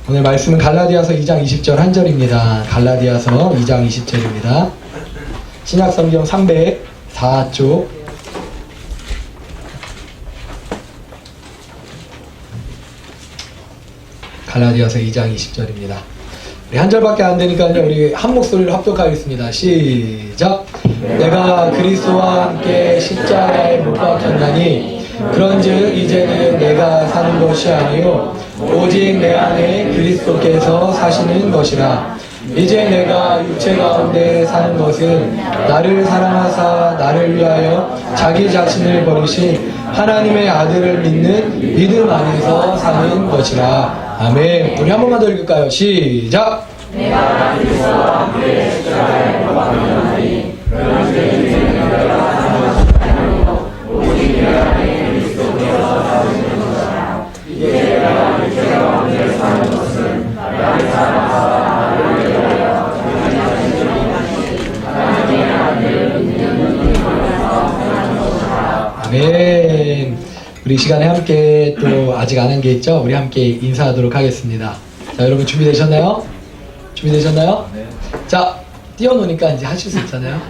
오늘 말씀은 갈라디아서 2장 20절 한 절입니다. 갈라디아서 2장 20절입니다. 신약성경 304쪽 갈라디아서 2장 20절입니다. 우리 한 절밖에 안 되니까요. 우리 한 목소리로 합독하겠습니다. 시작. 내가 그리스도와 함께 십자가에 못 박혔나니 그런즉 이제는 내가 사는 것이 아니요 오직 내 안에 그리스도께서 사시는 것이라. 이제 내가 육체 가운데 사는 것은 나를 사랑하사 나를 위하여 자기 자신을 버리신 하나님의 아들을 믿는 믿음 안에서 사는 것이라. 아멘. 우리 한 번만 더 읽을까요? 시작. 내가 그리스도와 함께 십자가에 못 박혔나니 그런즉 이제는 내가 사는 것이 아니요 오직 내 안에 그리스도께서 사시는 것이라. 이제 내가 육체 가운데 사는 것은 나를 사랑하사 나를 위하여 자기 자신을 버리신 하나님의 아들을 믿는 믿음 안에서 사는 것이라. 아멘. 우리 이 시간에 함께 또 아직 안 한 게 있죠? 우리 함께 인사하도록 하겠습니다. 자, 여러분 준비되셨나요? 준비되셨나요? 네. 자, 띄워놓으니까 이제 하실 수 있잖아요.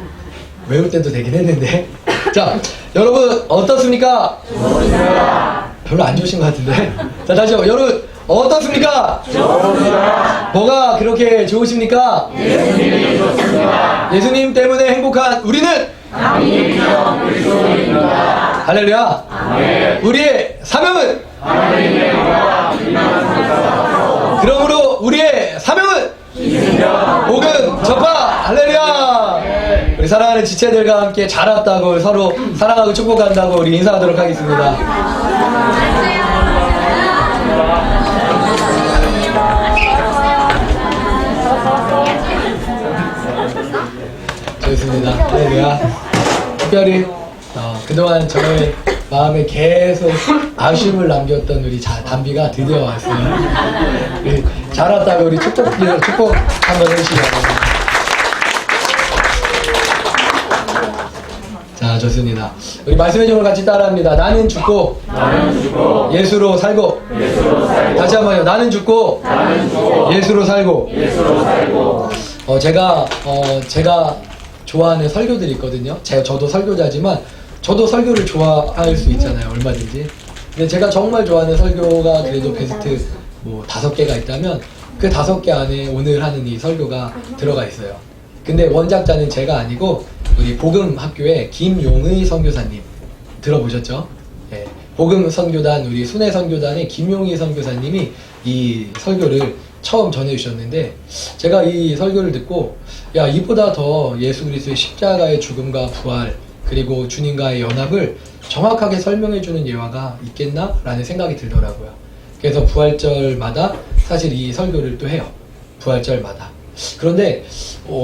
외울 때도 되긴 했는데. 자, 여러분 어떻습니까? 좋습니다. 별로 안 좋으신 것 같은데. 자, 다시 한번. 여러분 어떻습니까? 좋습니다. 뭐가 그렇게 좋으십니까? 예수님이 좋습니다. 예수님 때문에 행복한 우리는 하나님이여 그리스도입니다. 할렐루야. 아멘. 우리의 사명은 하나님의 영광 빛나는 그러므로 우리의 사명은 복음 전파. 할렐루야. 우리 사랑하는 지체들과 함께 잘 왔다고 서로 사랑하고 축복한다고 우리 인사하도록 하겠습니다. 좋습니다. 할렐루야. 특별히 그동안 저의 마음에 계속 아쉬움을 남겼던 우리 담비가 드디어 왔어요. 우리 잘 왔다고 우리 축복 한번 해주시기 바랍니다. 자, 좋습니다. 우리 말씀의 종을 같이 따라합니다. 나는 죽고 예수로 살고. 다시 한번요. 나는 죽고 예수로 살고. 제가 좋아하는 설교들이 있거든요. 저도 설교자지만 저도 설교를 좋아할 수 있잖아요. 얼마든지. 근데 제가 정말 좋아하는 설교가 그래도 베스트 5개가 있다면 그 5개 안에 오늘 하는 이 설교가 들어가 있어요. 근데 원작자는 제가 아니고 우리 복음학교의 김용의 선교사님 들어보셨죠? 네. 복음 선교단 우리 순회 선교단의 김용의 선교사님이 이 설교를 처음 전해주셨는데 제가 이 설교를 듣고 야, 이보다 더 예수 그리스도의 십자가의 죽음과 부활 그리고 주님과의 연합을 정확하게 설명해주는 예화가 있겠나? 라는 생각이 들더라고요. 그래서 부활절마다 사실 이 설교를 또 해요. 부활절마다. 그런데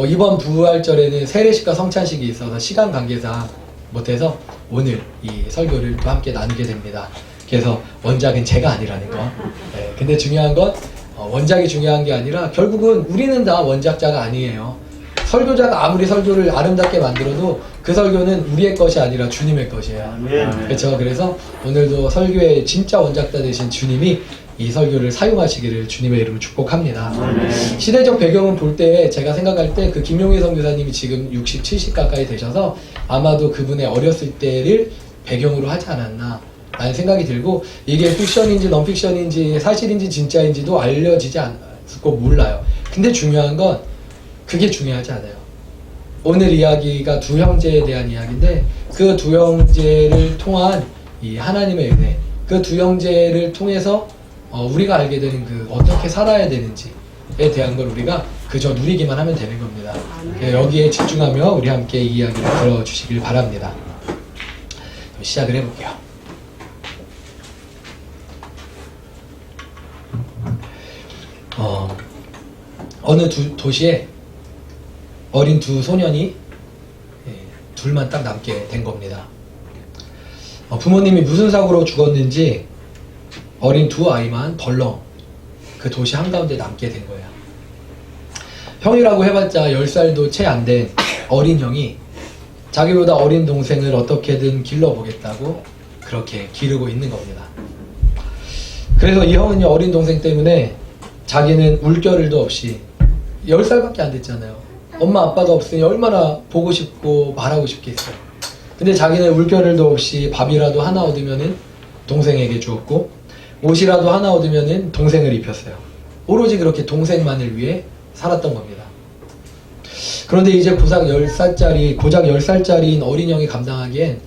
이번 부활절에는 세례식과 성찬식이 있어서 시간 관계상 못해서 오늘 이 설교를 또 함께 나누게 됩니다. 그래서 원작은 제가 아니라는 거. 네, 근데 중요한 건 원작이 중요한 게 아니라 결국은 우리는 다 원작자가 아니에요. 설교자가 아무리 설교를 아름답게 만들어도 그 설교는 우리의 것이 아니라 주님의 것이에요. 그렇죠? 그래서 오늘도 설교의 진짜 원작자 되신 주님이 이 설교를 사용하시기를 주님의 이름으로 축복합니다. 시대적 배경은 볼 때 제가 생각할 때 그 김용희 선교사님이 지금 60, 70 가까이 되셔서 아마도 그분의 어렸을 때를 배경으로 하지 않았나 라는 생각이 들고 이게 픽션인지 넌픽션인지 사실인지 진짜인지도 알려지지 않고 몰라요. 근데 중요한 건 그게 중요하지 않아요. 오늘 이야기가 두 형제에 대한 이야기인데 그 두 형제를 통한 이 하나님의 은혜 그 두 형제를 통해서 우리가 알게 되는 그 어떻게 살아야 되는지에 대한 걸 우리가 그저 누리기만 하면 되는 겁니다. 여기에 집중하며 우리 함께 이 이야기를 들어주시길 바랍니다. 시작을 해볼게요. 어느 도시에 어린 두 소년이 둘만 딱 남게 된 겁니다. 부모님이 무슨 사고로 죽었는지 어린 두 아이만 덜렁 그 도시 한가운데 남게 된 거예요. 형이라고 해봤자 10살도 채 안 된 어린 형이 자기보다 어린 동생을 어떻게든 길러보겠다고 그렇게 기르고 있는 겁니다. 그래서 이 형은요, 어린 동생 때문에 자기는 울겨를도 없이 10살밖에 안 됐잖아요. 엄마 아빠가 없으니 얼마나 보고 싶고 말하고 싶겠어요. 근데 자기는 울겨를도 없이 밥이라도 하나 얻으면은 동생에게 주었고 옷이라도 하나 얻으면은 동생을 입혔어요. 오로지 그렇게 동생만을 위해 살았던 겁니다. 그런데 이제 고작 10살짜리인 어린 형이 감당하기엔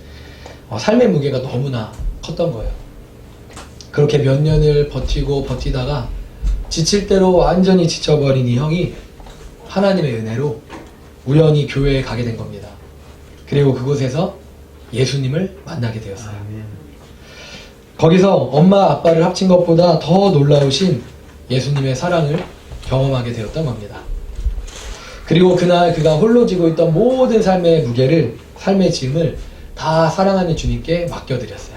삶의 무게가 너무나 컸던 거예요. 그렇게 몇 년을 버티다가 지칠 대로 완전히 지쳐버린 이 형이 하나님의 은혜로 우연히 교회에 가게 된 겁니다. 그리고 그곳에서 예수님을 만나게 되었어요. 거기서 엄마 아빠를 합친 것보다 더 놀라우신 예수님의 사랑을 경험하게 되었던 겁니다. 그리고 그날 그가 홀로 지고 있던 모든 삶의 무게를, 삶의 짐을 다 사랑하는 주님께 맡겨드렸어요.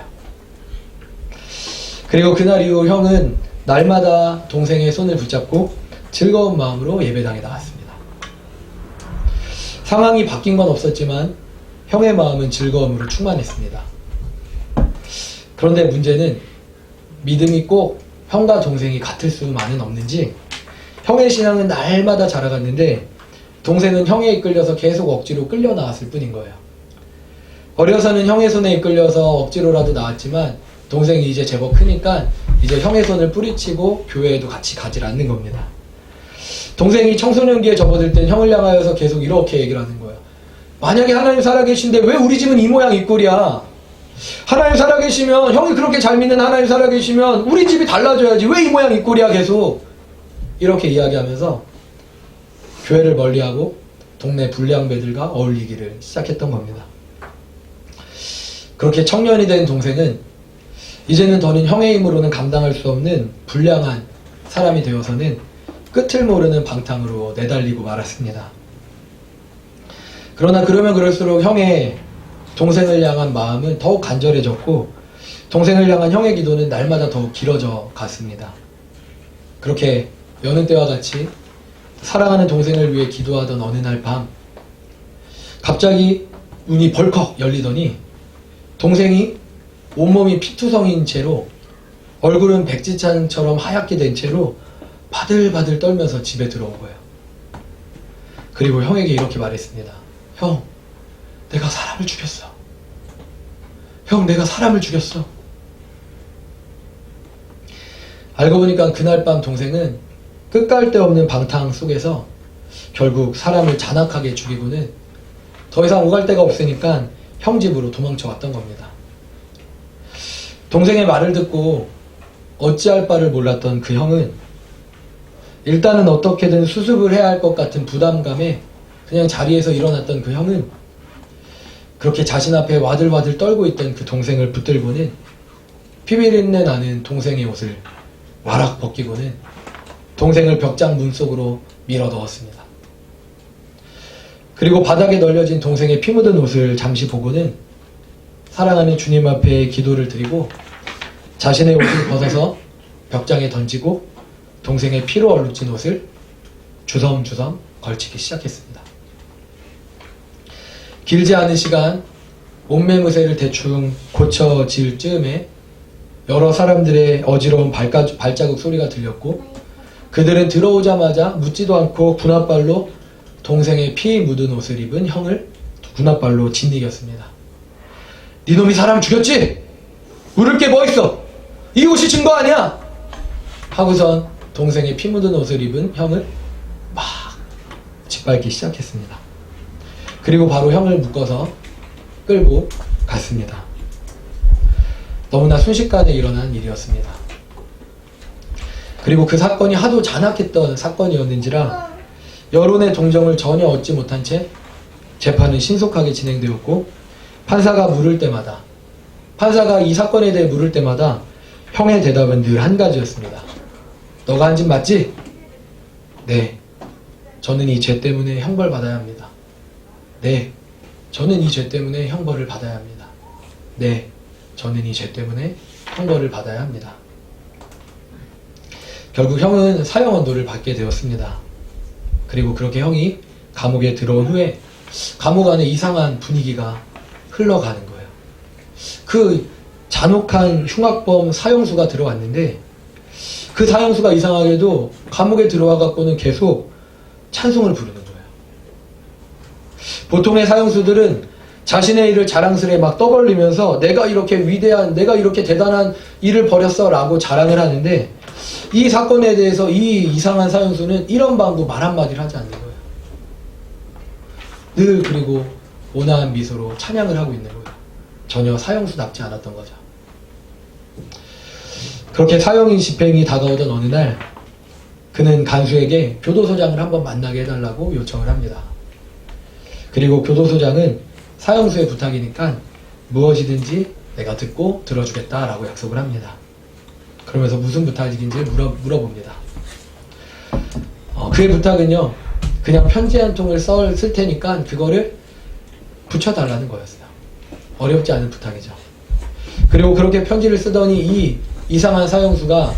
그리고 그날 이후 형은 날마다 동생의 손을 붙잡고 즐거운 마음으로 예배당에 나왔습니다. 상황이 바뀐 건 없었지만 형의 마음은 즐거움으로 충만했습니다. 그런데 문제는 믿음이 꼭 형과 동생이 같을 수만은 없는지 형의 신앙은 날마다 자라갔는데 동생은 형에 이끌려서 계속 억지로 끌려 나왔을 뿐인 거예요. 어려서는 형의 손에 이끌려서 억지로라도 나왔지만 동생이 이제 제법 크니까 이제 형의 손을 뿌리치고 교회에도 같이 가질 않는 겁니다. 동생이 청소년기에 접어들 땐 형을 향하여서 계속 이렇게 얘기를 하는 거예요. 만약에 하나님 살아계신데 왜 우리 집은 이 모양 이 꼴이야? 하나님 살아계시면, 형이 그렇게 잘 믿는 하나님 살아계시면 우리 집이 달라져야지 왜 이 모양 이 꼴이야 계속? 이렇게 이야기하면서 교회를 멀리하고 동네 불량배들과 어울리기를 시작했던 겁니다. 그렇게 청년이 된 동생은 이제는 더는 형의 힘으로는 감당할 수 없는 불량한 사람이 되어서는 끝을 모르는 방탕으로 내달리고 말았습니다. 그러나 그러면 그럴수록 형의 동생을 향한 마음은 더욱 간절해졌고 동생을 향한 형의 기도는 날마다 더욱 길어져 갔습니다. 그렇게 여느 때와 같이 사랑하는 동생을 위해 기도하던 어느 날 밤 갑자기 눈이 벌컥 열리더니 동생이 온몸이 피투성인 채로 얼굴은 백지찬처럼 하얗게 된 채로 바들바들 떨면서 집에 들어온 거예요. 그리고 형에게 이렇게 말했습니다. 형, 내가 사람을 죽였어. 형, 내가 사람을 죽였어. 알고 보니까 그날 밤 동생은 끝갈 데 없는 방탕 속에서 결국 사람을 잔악하게 죽이고는 더 이상 오갈 데가 없으니까 형 집으로 도망쳐 왔던 겁니다. 동생의 말을 듣고 어찌할 바를 몰랐던 그 형은 일단은 어떻게든 수습을 해야 할 것 같은 부담감에 그냥 자리에서 일어났던 그 형은 그렇게 자신 앞에 와들와들 떨고 있던 그 동생을 붙들고는 피비린내 나는 동생의 옷을 와락 벗기고는 동생을 벽장 문 속으로 밀어 넣었습니다. 그리고 바닥에 널려진 동생의 피 묻은 옷을 잠시 보고는 사랑하는 주님 앞에 기도를 드리고 자신의 옷을 벗어서 벽장에 던지고 동생의 피로 얼룩진 옷을 주섬주섬 걸치기 시작했습니다. 길지 않은 시간 옷매무새를 대충 고쳐질 즈음에 여러 사람들의 어지러운 발자국 소리가 들렸고 그들은 들어오자마자 묻지도 않고 군홧발로 동생의 피 묻은 옷을 입은 형을 군홧발로 짓이겼습니다. 니놈이 사람 죽였지? 물을 게 뭐 있어? 이 옷이 증거 아니야? 하고선 동생의 피 묻은 옷을 입은 형을 막 짓밟기 시작했습니다. 그리고 바로 형을 묶어서 끌고 갔습니다. 너무나 순식간에 일어난 일이었습니다. 그리고 그 사건이 하도 잔악했던 사건이었는지라 여론의 동정을 전혀 얻지 못한 채 재판은 신속하게 진행되었고 판사가 이 사건에 대해 물을 때마다 형의 대답은 늘 한 가지였습니다. 너가 한 짓 맞지? 네. 저는 이 죄 때문에 형벌 받아야 합니다. 네. 저는 이 죄 때문에 형벌을 받아야 합니다. 네. 저는 이 죄 때문에 형벌을 받아야 합니다. 결국 형은 사형 언도를 받게 되었습니다. 그리고 그렇게 형이 감옥에 들어온 후에 감옥 안에 이상한 분위기가 흘러가는 거예요. 그 잔혹한 흉악범 사형수가 들어왔는데 그 사형수가 이상하게도 감옥에 들어와 갖고는 계속 찬송을 부르는 거예요. 보통의 사형수들은 자신의 일을 자랑스레 막 떠벌리면서 내가 이렇게 위대한, 내가 이렇게 대단한 일을 벌였어 라고 자랑을 하는데, 이 사건에 대해서 이 이상한 사형수는 이런 방구 말 한마디를 하지 않는 거예요. 늘 그리고 온화한 미소로 찬양을 하고 있는 거예요. 전혀 사형수답지 않았던 거죠. 그렇게 사형이 집행이 다가오던 어느 날, 그는 간수에게 교도소장을 한번 만나게 해달라고 요청을 합니다. 그리고 교도소장은 사형수의 부탁이니까 무엇이든지 내가 듣고 들어주겠다라고 약속을 합니다. 그러면서 무슨 부탁인지 물어봅니다. 그의 부탁은요, 그냥 편지 한 통을 쓸 테니까 그거를 붙여달라는 거였어요. 어렵지 않은 부탁이죠. 그리고 그렇게 편지를 쓰더니 이 이상한 사형수가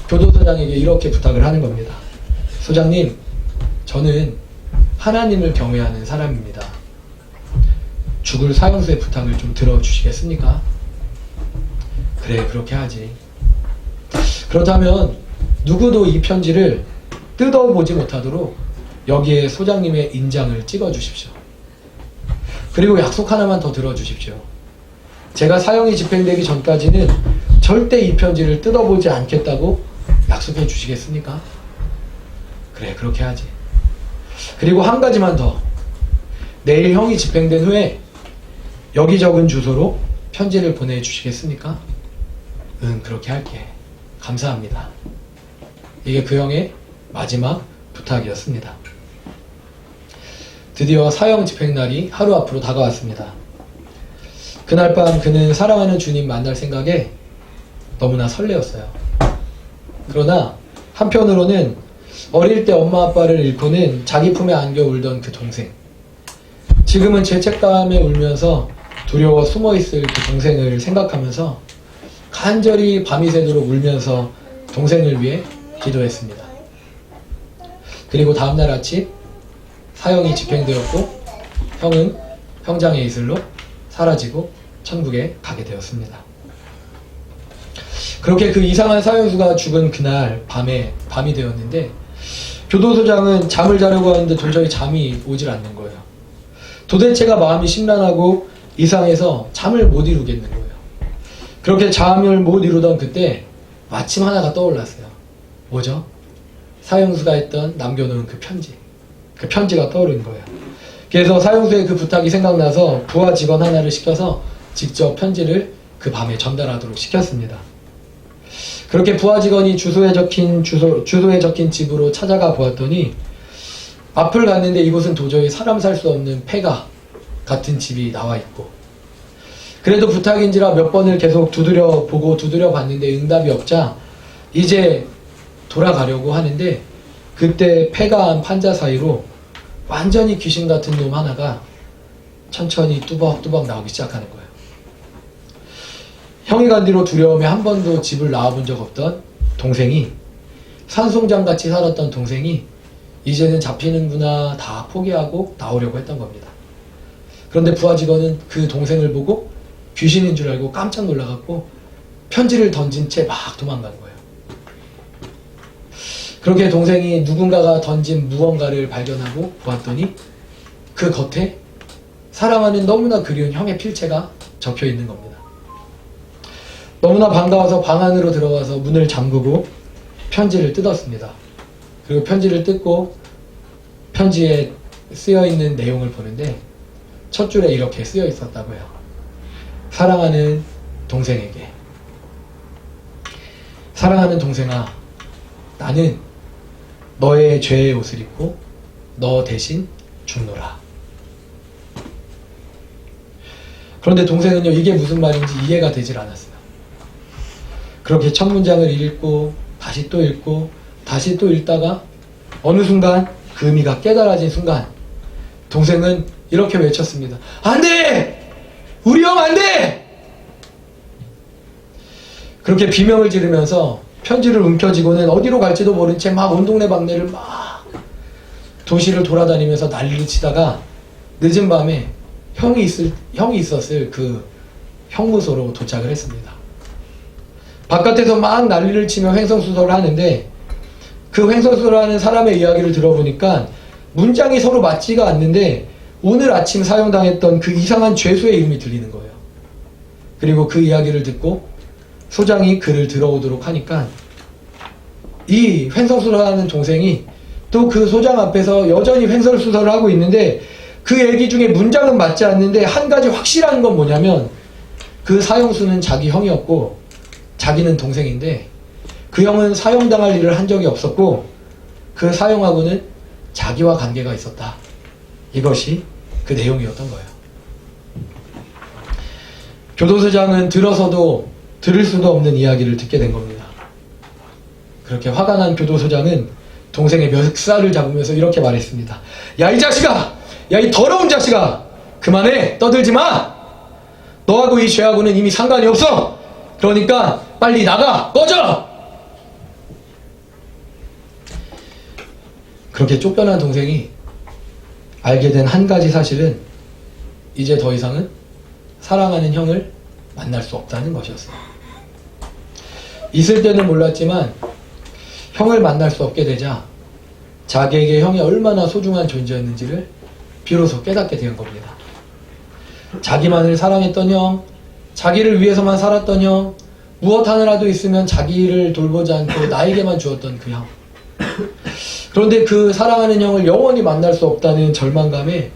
교도소장에게 이렇게 부탁을 하는 겁니다. 소장님, 저는 하나님을 경외하는 사람입니다. 죽을 사형수의 부탁을 좀 들어주시겠습니까? 그래, 그렇게 하지. 그렇다면 누구도 이 편지를 뜯어보지 못하도록 여기에 소장님의 인장을 찍어주십시오. 그리고 약속 하나만 더 들어주십시오. 제가 사형이 집행되기 전까지는 절대 이 편지를 뜯어보지 않겠다고 약속해 주시겠습니까? 그래, 그렇게 하지. 그리고 한 가지만 더. 내일 형이 집행된 후에 여기 적은 주소로 편지를 보내주시겠습니까? 응, 그렇게 할게. 감사합니다. 이게 그 형의 마지막 부탁이었습니다. 드디어 사형 집행날이 하루 앞으로 다가왔습니다. 그날 밤 그는 사랑하는 주님 만날 생각에 너무나 설레었어요. 그러나 한편으로는 어릴 때 엄마 아빠를 잃고는 자기 품에 안겨 울던 그 동생, 지금은 죄책감에 울면서 두려워 숨어있을 그 동생을 생각하면서 간절히 밤이 새도록 울면서 동생을 위해 기도했습니다. 그리고 다음날 아침 사형이 집행되었고 형은 형장의 이슬로 사라지고 천국에 가게 되었습니다. 그렇게 그 이상한 사형수가 죽은 그날 밤이 되었는데, 교도소장은 잠을 자려고 하는데 도저히 잠이 오질 않는 거예요. 도대체가 마음이 심란하고 이상해서 잠을 못 이루겠는 거예요. 그렇게 잠을 못 이루던 그때 마침 하나가 떠올랐어요. 뭐죠? 사형수가 했던 남겨놓은 그 편지. 그 편지가 떠오른 거예요. 그래서 사형수의 그 부탁이 생각나서 부하 직원 하나를 시켜서 직접 편지를 그 밤에 전달하도록 시켰습니다. 그렇게 부하 직원이 주소에 적힌 집으로 찾아가 보았더니 앞을 갔는데 이곳은 도저히 사람 살 수 없는 폐가 같은 집이 나와 있고, 그래도 부탁인지라 몇 번을 계속 두드려 봤는데 응답이 없자 이제 돌아가려고 하는데, 그때 폐가한 판자 사이로 완전히 귀신 같은 놈 하나가 천천히 뚜벅뚜벅 나오기 시작하는 거예요. 형이 간 뒤로 두려움에 한 번도 집을 나와본 적 없던 동생이, 산송장같이 살았던 동생이 이제는 잡히는구나 다 포기하고 나오려고 했던 겁니다. 그런데 부하 직원은 그 동생을 보고 귀신인 줄 알고 깜짝 놀라갖고 편지를 던진 채 막 도망간 거예요. 그렇게 동생이 누군가가 던진 무언가를 발견하고 보았더니 그 겉에 사랑하는 너무나 그리운 형의 필체가 적혀 있는 겁니다. 너무나 반가워서 방 안으로 들어가서 문을 잠그고 편지를 뜯었습니다. 그리고 편지를 뜯고 편지에 쓰여있는 내용을 보는데 첫 줄에 이렇게 쓰여 있었다고요. 사랑하는 동생에게. 사랑하는 동생아, 나는 너의 죄의 옷을 입고 너 대신 죽노라. 그런데 동생은요, 이게 무슨 말인지 이해가 되질 않았어요. 그렇게 첫 문장을 읽고 다시 또 읽고 다시 또 읽다가 어느 순간 그 의미가 깨달아진 순간 동생은 이렇게 외쳤습니다. 안 돼! 우리 형 안 돼! 그렇게 비명을 지르면서 편지를 움켜쥐고는 어디로 갈지도 모른 채 막 온 동네 방네를 막 도시를 돌아다니면서 난리를 치다가 늦은 밤에 형이 있었을 그 형무소로 도착을 했습니다. 바깥에서 막 난리를 치며 횡성수설을 하는데 그 횡성수설하는 사람의 이야기를 들어보니까 문장이 서로 맞지가 않는데 오늘 아침 사용당했던 그 이상한 죄수의 이름이 들리는 거예요. 그리고 그 이야기를 듣고 소장이 그를 들어오도록 하니까 이 횡성수설하는 동생이 또 그 소장 앞에서 여전히 횡설수설을 하고 있는데 그 얘기 중에 문장은 맞지 않는데 한 가지 확실한 건 뭐냐면 그 사형수는 자기 형이었고 자기는 동생인데 그 형은 사형당할 일을 한 적이 없었고 그 사형하고는 자기와 관계가 있었다. 이것이 그 내용이었던 거예요. 교도소장은 들어서도 들을 수도 없는 이야기를 듣게 된 겁니다. 그렇게 화가 난 교도소장은 동생의 멱살을 잡으면서 이렇게 말했습니다. 야, 이 자식아! 야, 이 더러운 자식아! 그만해! 떠들지 마! 너하고 이 죄하고는 이미 상관이 없어! 그러니까 빨리 나가! 꺼져! 그렇게 쫓겨난 동생이 알게 된 한 가지 사실은 이제 더 이상은 사랑하는 형을 만날 수 없다는 것이었어요. 있을 때는 몰랐지만 형을 만날 수 없게 되자 자기에게 형이 얼마나 소중한 존재였는지를 비로소 깨닫게 된 겁니다. 자기만을 사랑했던 형, 자기를 위해서만 살았던 형, 무엇 하나라도 있으면 자기를 돌보지 않고 나에게만 주었던 그 형. 그런데 그 사랑하는 형을 영원히 만날 수 없다는 절망감에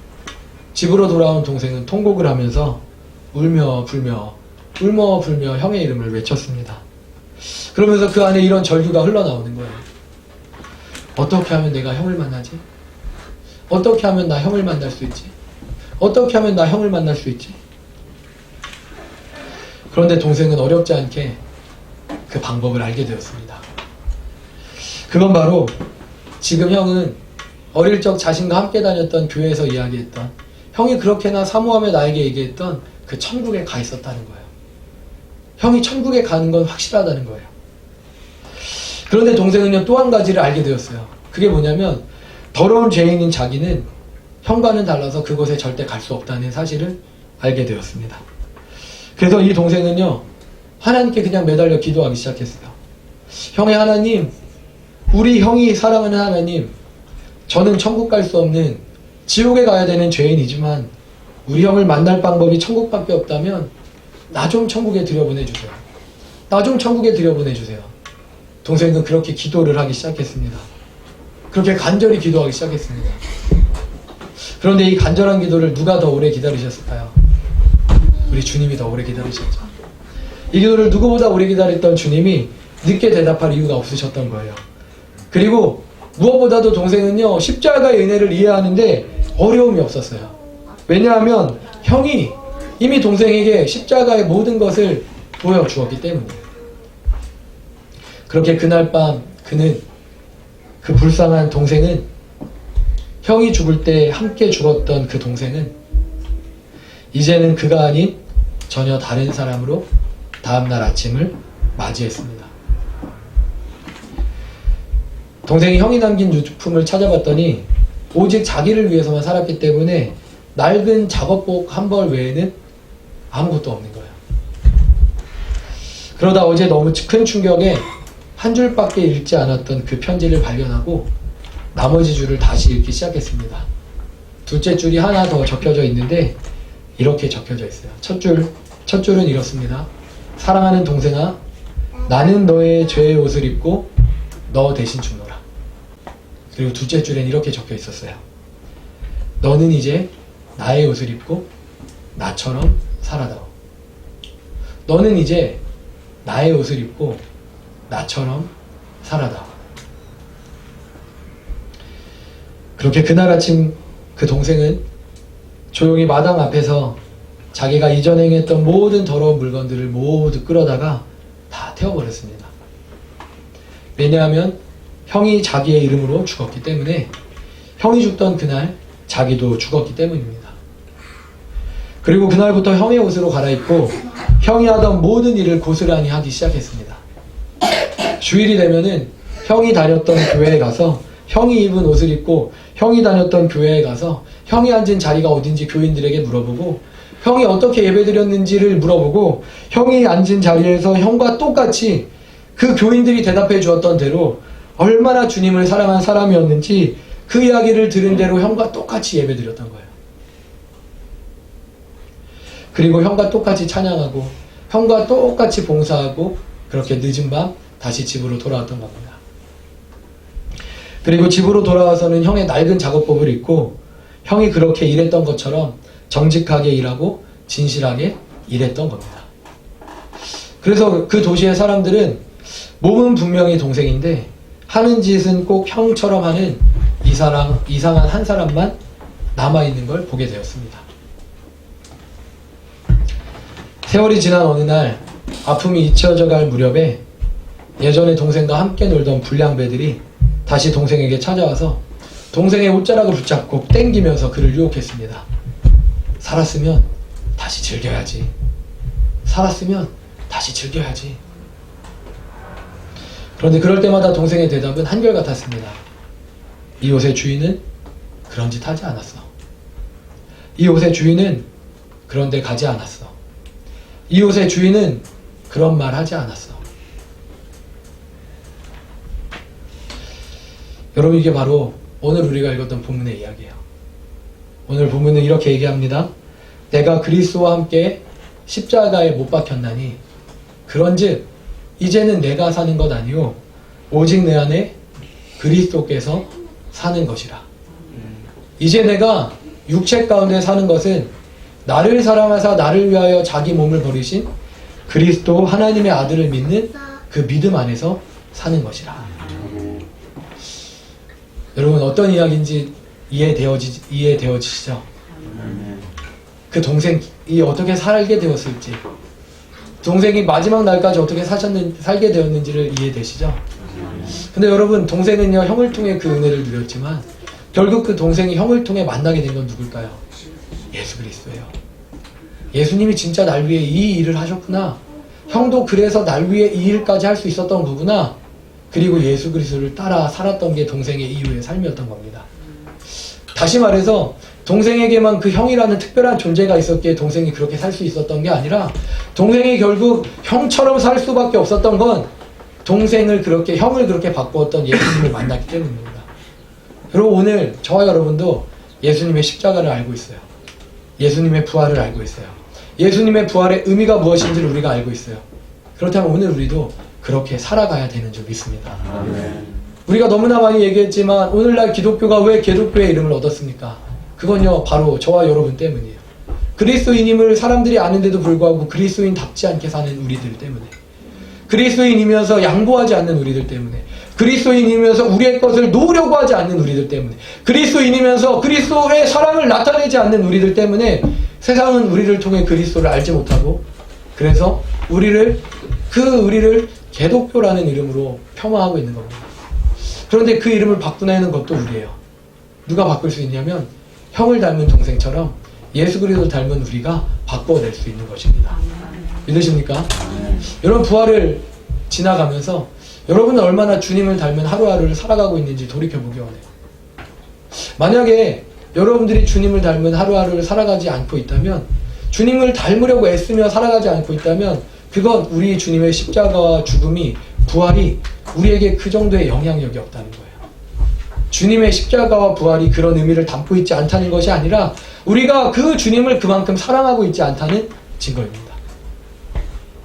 집으로 돌아온 동생은 통곡을 하면서 울며 불며 형의 이름을 외쳤습니다. 그러면서 그 안에 이런 절규가 흘러나오는 거예요. 어떻게 하면 내가 형을 만나지? 어떻게 하면 나 형을 만날 수 있지? 어떻게 하면 나 형을 만날 수 있지? 그런데 동생은 어렵지 않게 그 방법을 알게 되었습니다. 그건 바로 지금 형은 어릴 적 자신과 함께 다녔던 교회에서 이야기했던 형이 그렇게나 사모하며 나에게 얘기했던 그 천국에 가 있었다는 거예요. 형이 천국에 가는 건 확실하다는 거예요. 그런데 동생은요 또 한 가지를 알게 되었어요. 그게 뭐냐면 더러운 죄인인 자기는 형과는 달라서 그곳에 절대 갈 수 없다는 사실을 알게 되었습니다. 그래서 이 동생은요 하나님께 그냥 매달려 기도하기 시작했어요. 형의 하나님, 우리 형이 사랑하는 하나님, 저는 천국 갈 수 없는 지옥에 가야 되는 죄인이지만 우리 형을 만날 방법이 천국밖에 없다면 나 좀 천국에 들여보내주세요. 나 좀 천국에 들여보내주세요. 동생은 그렇게 기도를 하기 시작했습니다. 그렇게 간절히 기도하기 시작했습니다. 그런데 이 간절한 기도를 누가 더 오래 기다리셨을까요? 우리 주님이 더 오래 기다리셨죠. 이 기도를 누구보다 오래 기다렸던 주님이 늦게 대답할 이유가 없으셨던 거예요. 그리고 무엇보다도 동생은요 십자가의 은혜를 이해하는데 어려움이 없었어요. 왜냐하면 형이 이미 동생에게 십자가의 모든 것을 보여주었기 때문이에요. 그렇게 그날 밤 그 불쌍한 동생은 형이 죽을 때 함께 죽었던 그 동생은 이제는 그가 아닌 전혀 다른 사람으로 다음날 아침을 맞이했습니다. 동생이 형이 남긴 유품을 찾아봤더니 오직 자기를 위해서만 살았기 때문에 낡은 작업복 한 벌 외에는 아무것도 없는 거예요. 그러다 어제 너무 큰 충격에 한 줄밖에 읽지 않았던 그 편지를 발견하고 나머지 줄을 다시 읽기 시작했습니다. 둘째 줄이 하나 더 적혀져 있는데 이렇게 적혀져 있어요. 첫 줄은 이렇습니다. 사랑하는 동생아, 나는 너의 죄의 옷을 입고 너 대신 죽노라. 그리고 둘째 줄엔 이렇게 적혀 있었어요. 너는 이제 나의 옷을 입고 나처럼 살아다오. 너는 이제 나의 옷을 입고 나처럼 살아다오. 그렇게 그날 아침 그 동생은 조용히 마당 앞에서 자기가 이전에 행했던 모든 더러운 물건들을 모두 끌어다가 다 태워버렸습니다. 왜냐하면 형이 자기의 이름으로 죽었기 때문에, 형이 죽던 그날 자기도 죽었기 때문입니다. 그리고 그날부터 형의 옷으로 갈아입고 형이 하던 모든 일을 고스란히 하기 시작했습니다. 주일이 되면은 형이 다녔던 교회에 가서 형이 입은 옷을 입고 형이 다녔던 교회에 가서 형이 앉은 자리가 어딘지 교인들에게 물어보고 형이 어떻게 예배드렸는지를 물어보고 형이 앉은 자리에서 형과 똑같이 그 교인들이 대답해 주었던 대로 얼마나 주님을 사랑한 사람이었는지 그 이야기를 들은 대로 형과 똑같이 예배드렸던 거예요. 그리고 형과 똑같이 찬양하고 형과 똑같이 봉사하고 그렇게 늦은 밤 다시 집으로 돌아왔던 겁니다. 그리고 집으로 돌아와서는 형의 낡은 작업복을 입고 형이 그렇게 일했던 것처럼 정직하게 일하고 진실하게 일했던 겁니다. 그래서 그 도시의 사람들은 몸은 분명히 동생인데 하는 짓은 꼭 형처럼 하는 이상한 한 사람만 남아있는 걸 보게 되었습니다. 세월이 지난 어느 날 아픔이 잊혀져 갈 무렵에 예전에 동생과 함께 놀던 불량배들이 다시 동생에게 찾아와서 동생의 옷자락을 붙잡고 땡기면서 그를 유혹했습니다. 살았으면 다시 즐겨야지. 살았으면 다시 즐겨야지. 그런데 그럴 때마다 동생의 대답은 한결같았습니다. 이 옷의 주인은 그런 짓 하지 않았어. 이 옷의 주인은 그런 데 가지 않았어. 이 옷의 주인은 그런 말 하지 않았어. 여러분, 이게 바로 오늘 우리가 읽었던 본문의 이야기예요. 오늘 본문은 이렇게 얘기합니다. 내가 그리스도와 함께 십자가에 못 박혔나니 그런즉 이제는 내가 사는 것 아니요 오직 내 안에 그리스도께서 사는 것이라. 이제 내가 육체 가운데 사는 것은 나를 사랑하사 나를 위하여 자기 몸을 버리신 그리스도 하나님의 아들을 믿는 그 믿음 안에서 사는 것이라. 여러분, 어떤 이야기인지 이해되어지시죠? 그 동생이 어떻게 살게 되었을지, 동생이 마지막 날까지 어떻게 살게 되었는지를 이해되시죠? 근데 여러분, 동생은요 형을 통해 그 은혜를 누렸지만 결국 그 동생이 형을 통해 만나게 된 건 누굴까요? 예수 그리스도예요. 예수님이 진짜 날 위해 이 일을 하셨구나. 형도 그래서 날 위해 이 일까지 할 수 있었던 거구나. 그리고 예수 그리스도를 따라 살았던 게 동생의 이후의 삶이었던 겁니다. 다시 말해서 동생에게만 그 형이라는 특별한 존재가 있었기에 동생이 그렇게 살 수 있었던 게 아니라 동생이 결국 형처럼 살 수밖에 없었던 건 형을 그렇게 바꾸었던 예수님을 만났기 때문입니다. 여러분, 오늘 저와 여러분도 예수님의 십자가를 알고 있어요. 예수님의 부활을 알고 있어요. 예수님의 부활의 의미가 무엇인지를 우리가 알고 있어요. 그렇다면 오늘 우리도 그렇게 살아가야 되는 줄 믿습니다. 우리가 너무나 많이 얘기했지만 오늘날 기독교가 왜 기독교의 이름을 얻었습니까? 그건요 바로 저와 여러분 때문이에요. 그리스도인임을 사람들이 아는데도 불구하고 그리스도인답지 않게 사는 우리들 때문에, 그리스도인이면서 양보하지 않는 우리들 때문에, 그리스도인이면서 우리의 것을 놓으려고 하지 않는 우리들 때문에, 그리스도인이면서 그리스도의 사랑을 나타내지 않는 우리들 때문에 세상은 우리를 통해 그리스도를 알지 못하고, 그래서 우리를 기독교라는 이름으로 폄하하고 있는 겁니다. 그런데 그 이름을 바꾸는 것도 우리예요. 누가 바꿀 수 있냐면 형을 닮은 동생처럼 예수 그리스도를 닮은 우리가 바꿔낼 수 있는 것입니다. 믿으십니까? 여러분, 부활을 지나가면서 여러분은 얼마나 주님을 닮은 하루하루를 살아가고 있는지 돌이켜보기 원해요. 만약에 여러분들이 주님을 닮은 하루하루를 살아가지 않고 있다면, 주님을 닮으려고 애쓰며 살아가지 않고 있다면 그건 우리 주님의 십자가와 죽음이, 부활이 우리에게 그 정도의 영향력이 없다는 거예요. 주님의 십자가와 부활이 그런 의미를 담고 있지 않다는 것이 아니라 우리가 그 주님을 그만큼 사랑하고 있지 않다는 증거입니다.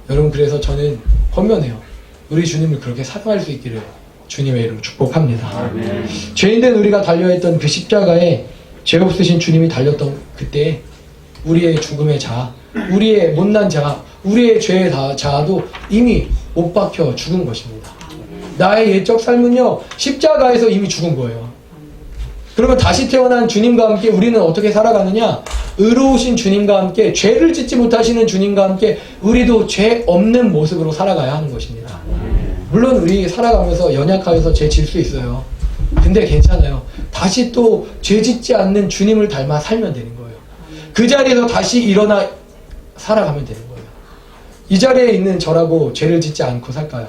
여러분, 그래서 저는 권면해요. 우리 주님을 그렇게 사랑할 수 있기를 주님의 이름으로 축복합니다. 아멘. 죄인된 우리가 달려있던 그 십자가에 죄 없으신 주님이 달렸던 그때 우리의 죽음의 자아, 우리의 못난 자아, 우리의 죄의 자아도 이미 못 박혀 죽은 것입니다. 나의 옛적 삶은요 십자가에서 이미 죽은 거예요. 그러면 다시 태어난 주님과 함께 우리는 어떻게 살아가느냐? 의로우신 주님과 함께, 죄를 짓지 못하시는 주님과 함께 우리도 죄 없는 모습으로 살아가야 하는 것입니다. 물론 우리 살아가면서 연약하여서 죄 질 수 있어요. 근데 괜찮아요. 다시 또 죄 짓지 않는 주님을 닮아 살면 되는 거예요. 그 자리에서 다시 일어나 살아가면 되는 거예요. 이 자리에 있는 저라고 죄를 짓지 않고 살까요?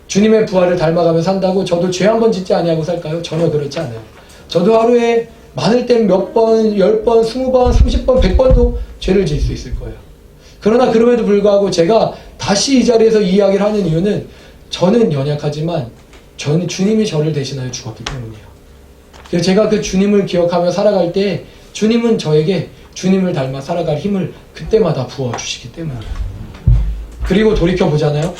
주님의 부활을 닮아가며 산다고 저도 죄 한 번 짓지 아니하고 살까요? 전혀 그렇지 않아요. 저도 하루에 많을 땐 몇 번, 10번, 20번, 30번, 100번도 죄를 지을 수 있을 거예요. 그러나 그럼에도 불구하고 제가 다시 이 자리에서 이 이야기를 하는 이유는 저는 연약하지만 저는 주님이 저를 대신하여 죽었기 때문이에요. 그래서 제가 그 주님을 기억하며 살아갈 때 주님은 저에게 주님을 닮아 살아갈 힘을 그때마다 부어주시기 때문이에요. 그리고 돌이켜보잖아요.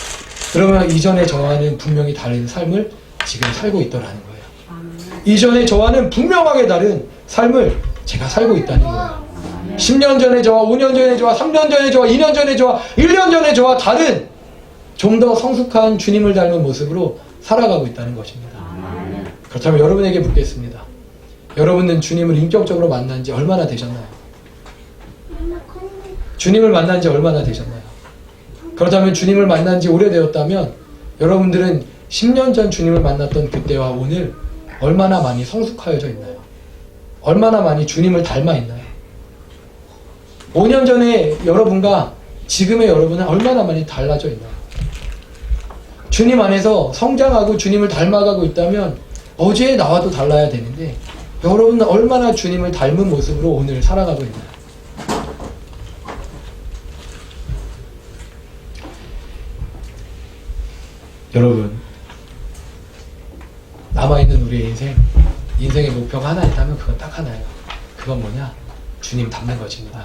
그러면 이전에 저와는 분명히 다른 삶을 지금 살고 있더라는 거예요. 이전에 저와는 분명하게 다른 삶을 제가 살고 있다는 거예요. 10년 전에 저와 5년 전에 저와 3년 전에 저와 2년 전에 저와 1년 전에 저와 다른 좀 더 성숙한 주님을 닮은 모습으로 살아가고 있다는 것입니다. 그렇다면 여러분에게 묻겠습니다. 여러분은 주님을 인격적으로 만난 지 얼마나 되셨나요? 주님을 만난 지 얼마나 되셨나요? 그렇다면 주님을 만난 지 오래되었다면 여러분들은 10년 전 주님을 만났던 그때와 오늘 얼마나 많이 성숙하여져 있나요? 얼마나 많이 주님을 닮아 있나요? 5년 전에 여러분과 지금의 여러분은 얼마나 많이 달라져 있나요? 주님 안에서 성장하고 주님을 닮아가고 있다면 어제의 나와도 달라야 되는데 여러분은 얼마나 주님을 닮은 모습으로 오늘 살아가고 있나요? 여러분, 남아있는 우리의 인생의 목표가 하나 있다면 그건 딱 하나예요. 그건 뭐냐? 주님 닮는 것입니다.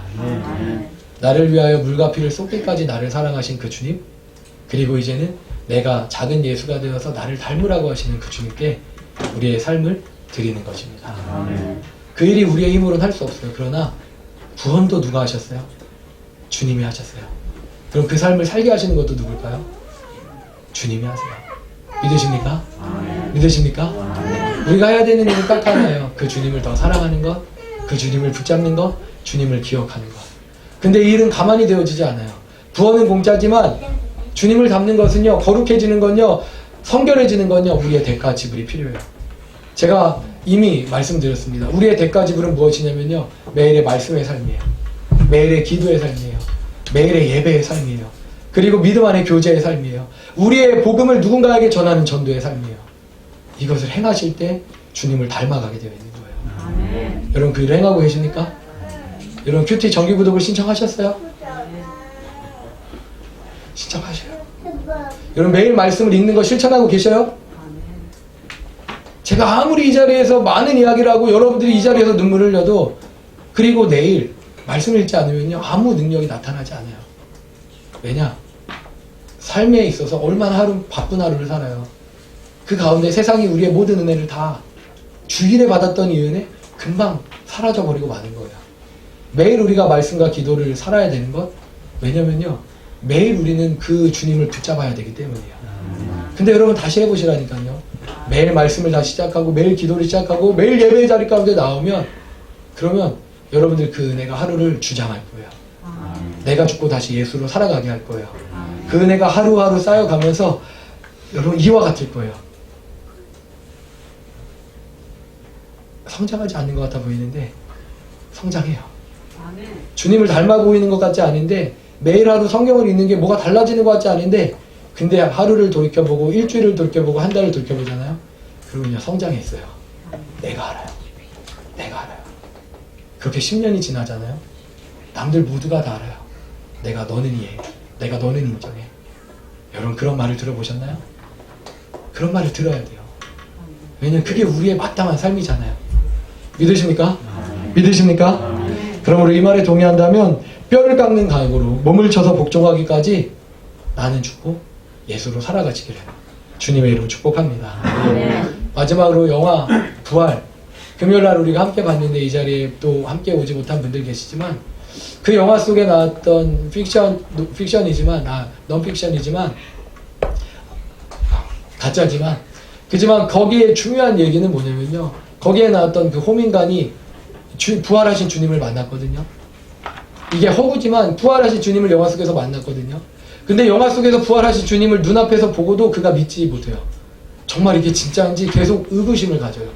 나를 위하여 물과 피를 쏟기까지 나를 사랑하신 그 주님, 그리고 이제는 내가 작은 예수가 되어서 나를 닮으라고 하시는 그 주님께 우리의 삶을 드리는 것입니다. 그 일이 우리의 힘으로는 할 수 없어요. 그러나 구원도 누가 하셨어요? 주님이 하셨어요. 그럼 그 삶을 살게 하시는 것도 누굴까요? 주님이 하세요. 믿으십니까? 믿으십니까? 우리가 해야 되는 일은 딱 하나예요. 그 주님을 더 사랑하는 것, 그 주님을 붙잡는 것, 주님을 기억하는 것. 근데 이 일은 가만히 되어지지 않아요. 구원은 공짜지만 주님을 닮는 것은요, 거룩해지는 건요, 성결해지는 건요, 우리의 대가 지불이 필요해요. 제가 이미 말씀드렸습니다. 우리의 대가 지불은 무엇이냐면요, 매일의 말씀의 삶이에요. 매일의 기도의 삶이에요. 매일의 예배의 삶이에요. 그리고 믿음 안의 교제의 삶이에요. 우리의 복음을 누군가에게 전하는 전도의 삶이에요. 이것을 행하실 때 주님을 닮아가게 되어 있는 거예요. 여러분 그 일을 행하고 계십니까? 여러분 큐티 정기구독을 신청하셨어요? 신청하셔요. 여러분 매일 말씀을 읽는 거 실천하고 계셔요? 제가 아무리 이 자리에서 많은 이야기를 하고 여러분들이 이 자리에서 눈물을 흘려도 그리고 내일 말씀을 읽지 않으면요 아무 능력이 나타나지 않아요. 왜냐? 삶에 있어서 얼마나 바쁜 하루를 살아요. 그 가운데 세상이 우리의 모든 은혜를 다 주일에 받았던 이 은혜 금방 사라져버리고 마는 거예요. 매일 우리가 말씀과 기도를 살아야 되는 것, 왜냐면요 매일 우리는 그 주님을 붙잡아야 되기 때문이에요. 근데 여러분 다시 해보시라니까요. 매일 말씀을 다시 시작하고 매일 기도를 시작하고 매일 예배의 자리 가운데 나오면 그러면 여러분들 그 은혜가 하루를 주장할 거예요. 내가 죽고 다시 예수로 살아가게 할 거예요. 그 은혜가 하루하루 쌓여가면서 여러분 이와 같을 거예요. 성장하지 않는 것 같아 보이는데 성장해요. 주님을 닮아 보이는 것 같지 않은데 매일 하루 성경을 읽는 게 뭐가 달라지는 것 같지 않은데 근데 하루를 돌이켜보고 일주일을 돌이켜보고 한 달을 돌이켜보잖아요. 그러면요 성장했어요. 내가 알아요. 내가 알아요. 그렇게 10년이 지나잖아요. 남들 모두가 다 알아요. 내가 너는 이해해. 내가 너는 인정해. 여러분 그런 말을 들어보셨나요? 그런 말을 들어야 돼요. 왜냐면 그게 우리의 마땅한 삶이잖아요. 믿으십니까? 믿으십니까? 그러므로 이 말에 동의한다면 뼈를 깎는 각오로 몸을 쳐서 복종하기까지 나는 죽고 예수로 살아가시기를 주님의 이름으로 축복합니다. 마지막으로 영화 부활 금요일날 우리가 함께 봤는데 이 자리에 또 함께 오지 못한 분들 계시지만 그 영화 속에 나왔던 픽션이지만 넌픽션이지만 가짜지만 그지만 거기에 중요한 얘기는 뭐냐면요 거기에 나왔던 그 호민관이 부활하신 주님을 만났거든요. 이게 허구지만 부활하신 주님을 영화 속에서 만났거든요. 근데 영화 속에서 부활하신 주님을 눈앞에서 보고도 그가 믿지 못해요. 정말 이게 진짜인지 계속 의구심을 가져요.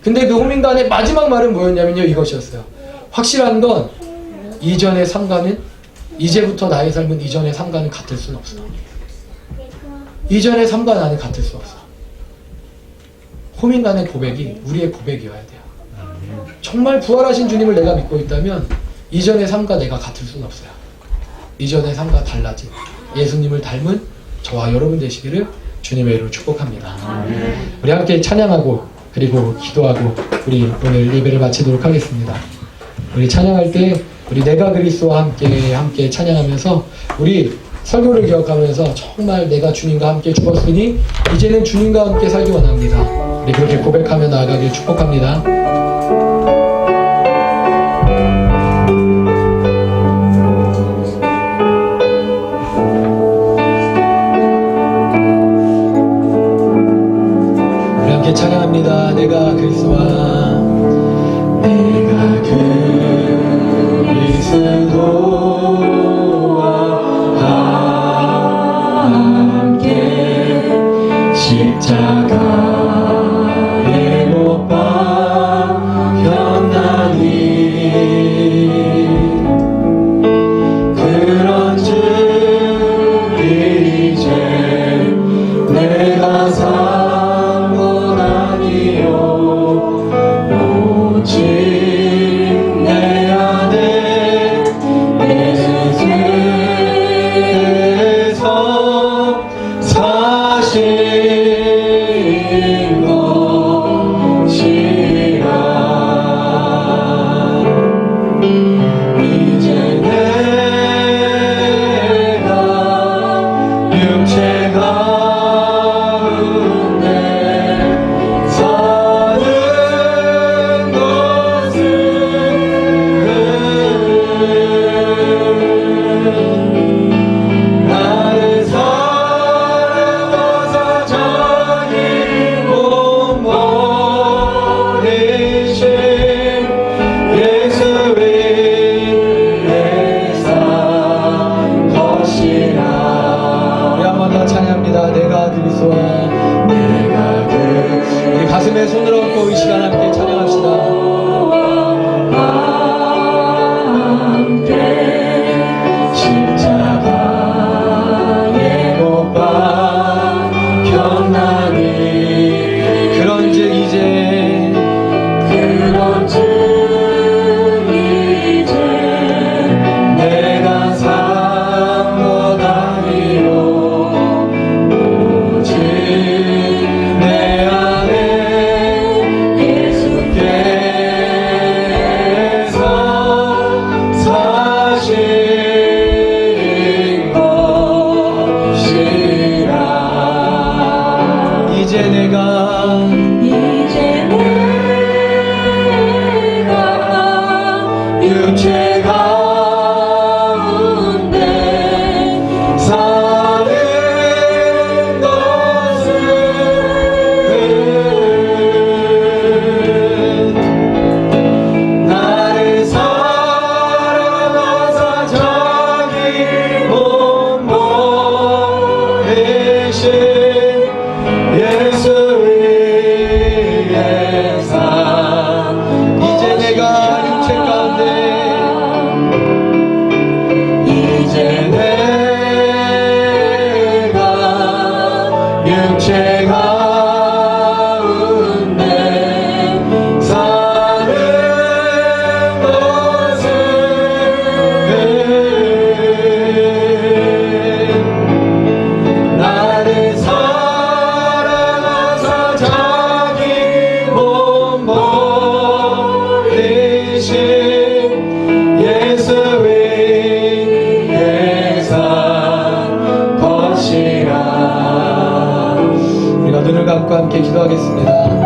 근데 그 호민관의 마지막 말은 뭐였냐면요 이것이었어요. 확실한 건 이전의 삶과는 이제부터 나의 삶은 이전의 삶과는 같을 수는 없어. 이전의 삶과 나는 같을 수 없어. 호민관의 고백이 우리의 고백이어야 돼요. 정말 부활하신 주님을 내가 믿고 있다면 이전의 삶과 내가 같을 수는 없어요. 이전의 삶과 달라진 예수님을 닮은 저와 여러분 되시기를 주님의 이름으로 축복합니다. 우리 함께 찬양하고 그리고 기도하고 우리 오늘 예배를 마치도록 하겠습니다. 우리 찬양할 때 우리 내가 그리스도와 함께 찬양하면서 우리 설교를 기억하면서 정말 내가 주님과 함께 죽었으니 이제는 주님과 함께 살기 원합니다. 우리 그렇게 고백하며 나아가길 축복합니다. 우리 함께 찬양합니다. 내가 그리스도와 십자가에 못 박혔나니 그런즉 이제 내가 산 건 아니요 오직 내 안에 예수께서 사신 우리 가슴에 손을 얹고 이 시간 함께 찬양합시다. 함께 십자가에 못 박혔나니 그런즉 이제 내가 산 것 아니요 이제 내가 육체 가운데 사는 것은 나를 사랑하사 자기 몸 버리신 예수 위에 산 이제 내가 육체 가운데 이제 내가 육체 가운데 사는 것은 나를 자기 몸 버리신 예수 위에 산 것이라. 우리가 눈을 감고 함께 기도하겠습니다.